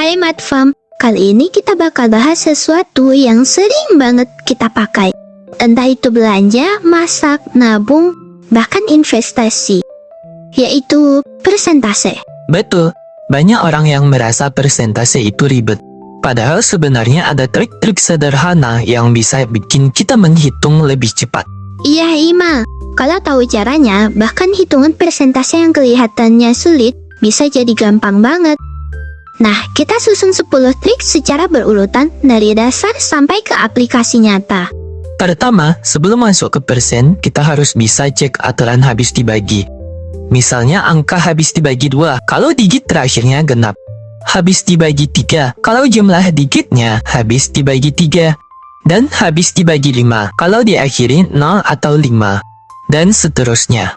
Hai Matfam, kali ini kita bakal bahas sesuatu yang sering banget kita pakai. Entah itu belanja, masak, nabung, bahkan investasi. Yaitu persentase. Betul, banyak orang yang merasa persentase itu ribet. Padahal sebenarnya ada trik-trik sederhana yang bisa bikin kita menghitung lebih cepat. Iya Ima, kalau tahu caranya, bahkan hitungan persentase yang kelihatannya sulit bisa jadi gampang banget. Nah, kita susun 10 trik secara berurutan dari dasar sampai ke aplikasi nyata. Pertama, sebelum masuk ke persen, kita harus bisa cek aturan habis dibagi. Misalnya angka habis dibagi 2 kalau digit terakhirnya genap. Habis dibagi 3 kalau jumlah digitnya habis dibagi 3. Dan habis dibagi 5 kalau diakhiri 0 atau 5. Dan seterusnya.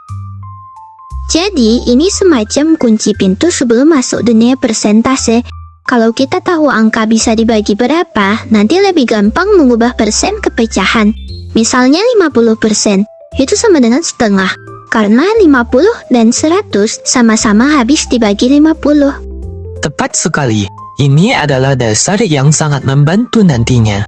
Jadi, ini semacam kunci pintu sebelum masuk dunia persentase. Kalau kita tahu angka bisa dibagi berapa, nanti lebih gampang mengubah persen ke pecahan. Misalnya 50%, itu sama dengan setengah. Karena 50 dan 100 sama-sama habis dibagi 50. Tepat sekali. Ini adalah dasar yang sangat membantu nantinya.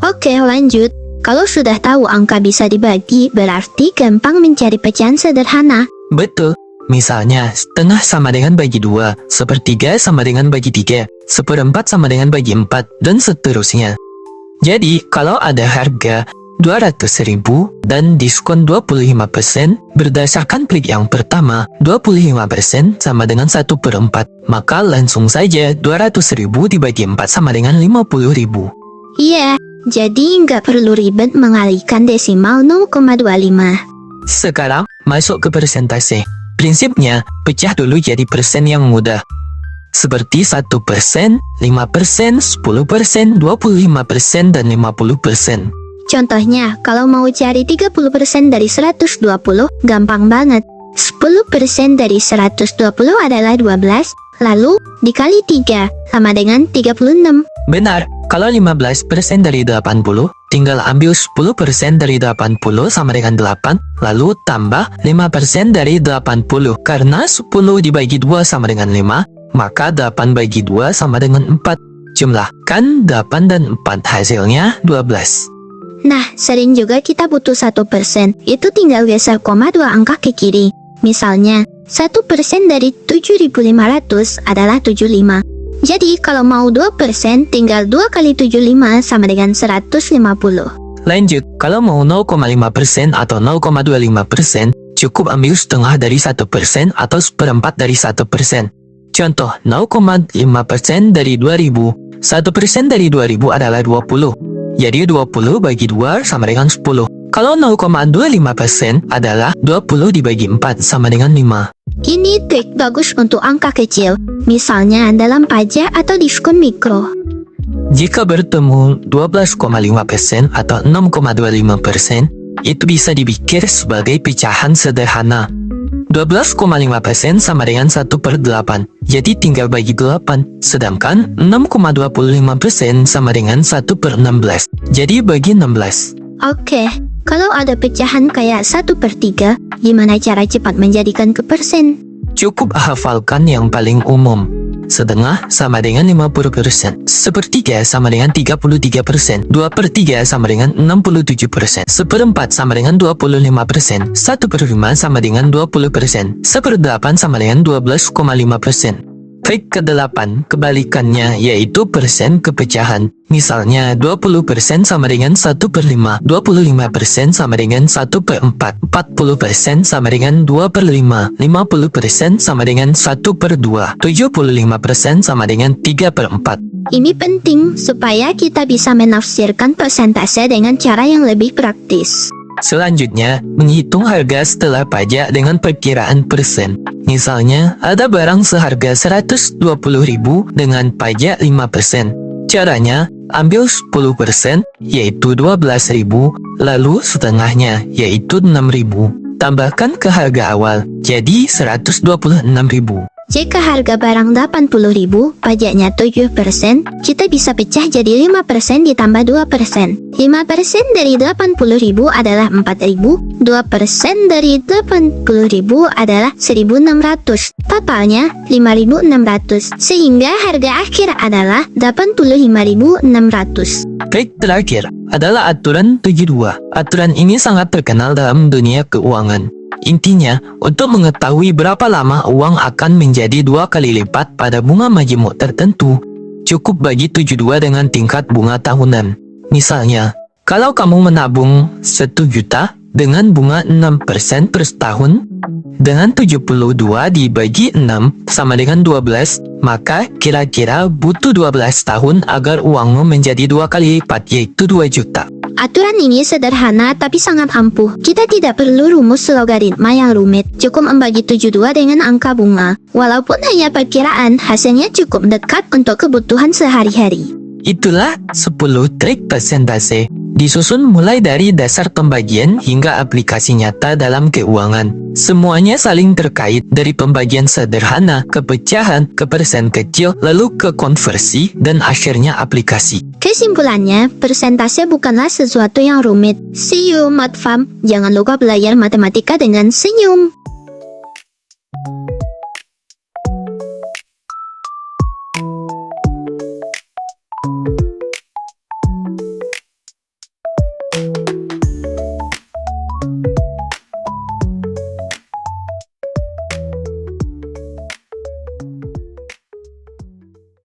Oke, lanjut. Kalau sudah tahu angka bisa dibagi, berarti gampang mencari pecahan sederhana. Betul. Misalnya, setengah sama dengan bagi 2, sepertiga sama dengan bagi 3, seperempat sama dengan bagi 4, dan seterusnya. Jadi, kalau ada harga 200.000 dan diskon 25%, berdasarkan trik yang pertama, 25% sama dengan 1/4, maka langsung saja 200.000 dibagi 4 sama dengan 50.000. Iya, jadi nggak perlu ribet mengalihkan desimal 0,25. Sekarang, masuk ke persentase. Prinsipnya, pecah dulu jadi persen yang mudah. Seperti 1%, 5%, 10%, 25%, dan 50%. Contohnya, kalau mau cari 30% dari 120, gampang banget. 10% dari 120 adalah 12, lalu dikali 3, sama dengan 36. Benar, kalau 15% dari 80, tinggal ambil 10% dari 80 sama dengan 8, lalu tambah 5% dari 80. Karena 10 dibagi 2 sama dengan 5, maka 8 bagi 2 sama dengan 4. Jumlahkan 8 dan 4, hasilnya 12. Nah, sering juga kita butuh 1%, itu tinggal geser koma 2 angka ke kiri. Misalnya, 1% dari 7.500 adalah 75. Jadi, kalau mau 2%, tinggal 2 kali 75 sama dengan 150. Lanjut, kalau mau 0,5% atau 0,25%, cukup ambil setengah dari 1% atau seperempat dari 1%. Contoh, 0,5% dari 2.000. 1% dari 2.000 adalah 20. Jadi 20 bagi 2 sama dengan 10. Kalau 0,25% adalah 20 dibagi 4 sama dengan 5. Ini trik bagus untuk angka kecil, misalnya dalam pajak atau diskon mikro. Jika bertemu 12,5% atau 6,25%, itu bisa dipikir sebagai pecahan sederhana. 12,5% sama dengan 1/8, jadi tinggal bagi 8. Sedangkan 6,25% sama dengan 1/16, jadi bagi 16. Oke, kalau ada pecahan kayak 1/3, gimana cara cepat menjadikan ke persen? Cukup hafalkan yang paling umum. Setengah sama dengan 50%, sepertiga sama dengan 33%, 2/3 sama dengan 67%, seperempat sama dengan 25%, 1/5 sama dengan 20%, 1/8 sama dengan 12,5%. Trik ke-8 kebalikannya, yaitu persen kepecahan. Misalnya 20% sama dengan 1/5, 25% sama dengan 1/4, 40% sama dengan 2/5, 50% sama dengan 1/2, 75% sama dengan 3/4. Ini penting supaya kita bisa menafsirkan persentase dengan cara yang lebih praktis. Selanjutnya, menghitung harga setelah pajak dengan perkiraan persen. Misalnya, ada barang seharga 120.000 dengan pajak 5%. Caranya, ambil 10%, yaitu 12.000, lalu setengahnya, yaitu 6.000. Tambahkan ke harga awal, jadi 126.000. Jika harga barang 80.000, pajaknya 7%, kita bisa pecah jadi 5% ditambah 2%. 5% dari 80.000 adalah 4.000, 2% dari 80.000 adalah 1.600. Totalnya 5.600, sehingga harga akhir adalah 85.600. Trik terakhir adalah aturan 72. Aturan ini sangat terkenal dalam dunia keuangan. Intinya, untuk mengetahui berapa lama uang akan menjadi 2 kali lipat pada bunga majemuk tertentu, cukup bagi 72 dengan tingkat bunga tahunan. Misalnya, kalau kamu menabung 1 juta dengan bunga 6% per tahun, dengan 72 dibagi 6 sama dengan 12, maka kira-kira butuh 12 tahun agar uangmu menjadi 2 kali lipat, yaitu 2 juta. Aturan ini sederhana tapi sangat ampuh. Kita tidak perlu rumus logaritma yang rumit. Cukup membagi 72 dengan angka bunga. Walaupun hanya perkiraan, hasilnya cukup dekat untuk kebutuhan sehari-hari. Itulah 10 trik persentase, disusun mulai dari dasar pembagian hingga aplikasi nyata dalam keuangan. Semuanya saling terkait, dari pembagian sederhana, ke pecahan, ke persen kecil, lalu ke konversi, dan akhirnya aplikasi. Kesimpulannya, persentase bukanlah sesuatu yang rumit. See you, Matfam. Jangan lupa belajar matematika dengan senyum.